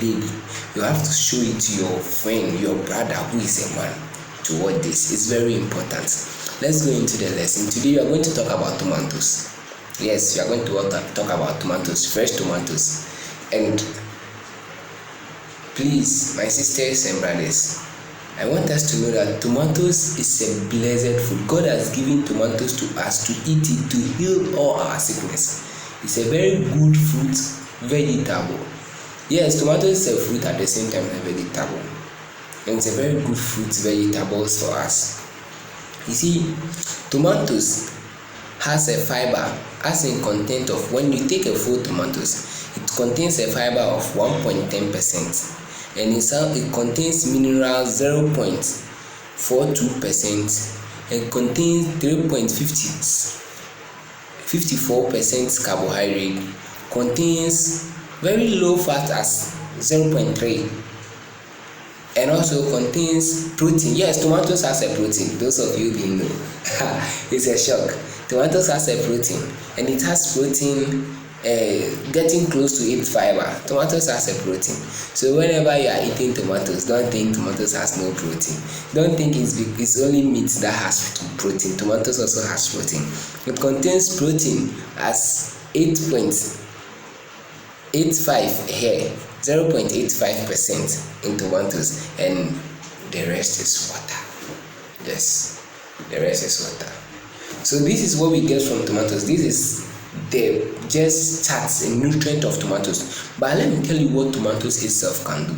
daily. You have to show it to your friend, your brother who is a man, to watch this. It's very important. Let's go into the lesson. Today we are going to talk about tomatoes. Yes, we are going to talk about tomatoes, fresh tomatoes. And please, my sisters and brothers, I want us to know that tomatoes is a blessed food. God has given tomatoes to us to eat it, to heal all our sickness. It's a very good fruit, vegetable. Yes, tomatoes is a fruit at the same time as a vegetable. And it's a very good fruit, vegetables for us. You see, tomatoes has a fiber, as in content of, when you take a full tomatoes, it contains a fiber of 1.10%. And it contains minerals 0.42%, and contains 3.54% carbohydrate, contains very low fat as 0.3, and also contains protein. Yes, tomatoes has a protein. Those of you didn't know. It's a shock. Tomatoes has a protein, and it has protein getting close to its fiber. Tomatoes has a protein. So whenever you are eating tomatoes, don't think tomatoes has no protein. Don't think it's only meat that has protein. Tomatoes also has protein. It contains protein as 8.85 here, 0.85% in tomatoes, and the rest is water. Yes, the rest is water. So this is what we get from tomatoes. This is the just starts a nutrient of tomatoes. But let me tell you what tomatoes itself can do.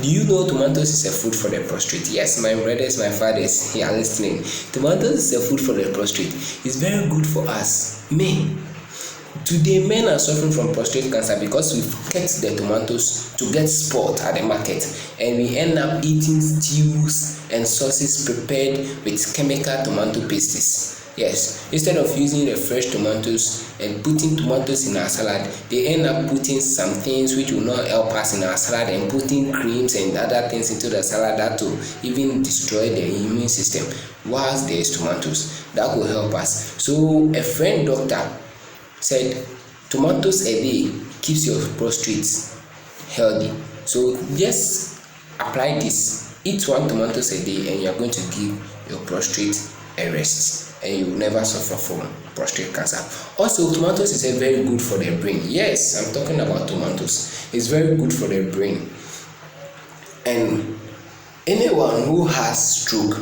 Do you know tomatoes is a food for the prostate? Yes, my brothers, my fathers, you are listening. Tomatoes is a food for the prostate. It's very good for us men. Today, men are suffering from prostate cancer because we've kept the tomatoes to get spoiled at the market, and we end up eating stews and sauces prepared with chemical tomato pastes. Yes, instead of using the fresh tomatoes and putting tomatoes in our salad, they end up putting some things which will not help us in our salad, and putting creams and other things into the salad that will even destroy the immune system. Whilst there is tomatoes, that will help us. So a friend doctor said tomatoes a day keeps your prostate healthy. So just apply this. Eat 1 tomatoes a day and you are going to give your prostate a rest, and you will never suffer from prostate cancer. Also, tomatoes is very good for the brain. Yes, I'm talking about tomatoes. It's very good for the brain. And anyone who has stroke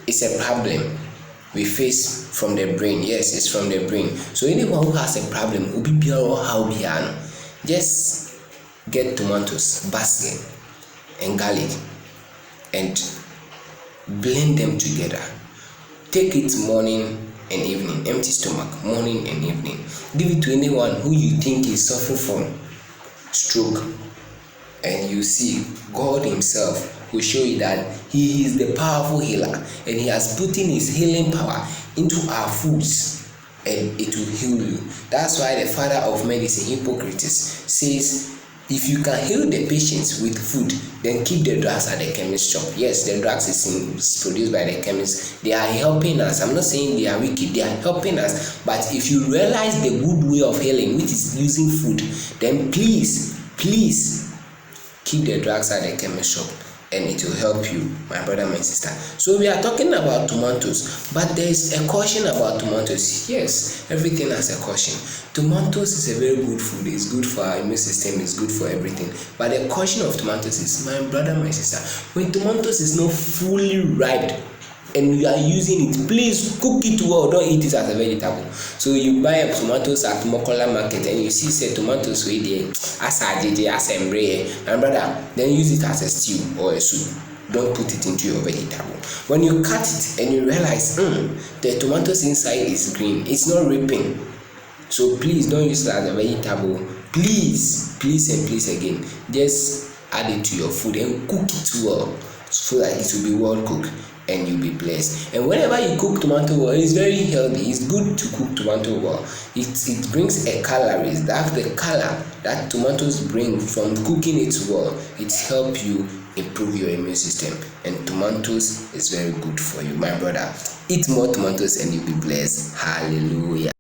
is a problem we face from the brain. Yes, it's from the brain. So anyone who has a problem, just get tomatoes, basil, and garlic, and blend them together. Take it morning and evening, empty stomach, morning and evening. Give it to anyone who you think is suffering from stroke, and you see God himself will show you that he is the powerful healer, and he has put in his healing power into our foods, and it will heal you. That's why the father of medicine, Hippocrates, says if you can heal the patients with food, then keep the drugs at the chemist shop. Yes, the drugs is produced by the chemists. They are helping us. I'm not saying they are wicked. They are helping us. But if you realize the good way of healing, which is using food, then please keep the drugs at the chemist shop, and it will help you, my brother, my sister. So we are talking about tomatoes, but there is a caution about tomatoes. Yes, everything has a caution. Tomatoes is a very good food. It's good for our immune system. It's good for everything. But the caution of tomatoes is, my brother, my sister, when tomatoes is not fully ripe and you are using it, please cook it well. Don't eat it as a vegetable. So you buy tomatoes at Mokola market and you see say tomatoes with the as embrace, my brother, then use it as a stew or a soup. Don't put it into your vegetable. When you cut it and you realize the tomatoes inside is green, it's not ripening. So please don't use it as a vegetable. Please and please again, just add it to your food and cook it well, so that it will be well cooked and you'll be blessed. And whenever you cook tomato well, it's very healthy. It's good to cook tomato well. It brings a calories. That's the color that tomatoes bring from cooking it well. It helps you improve your immune system, and tomatoes is very good for you, my brother. Eat more tomatoes and you'll be blessed. Hallelujah.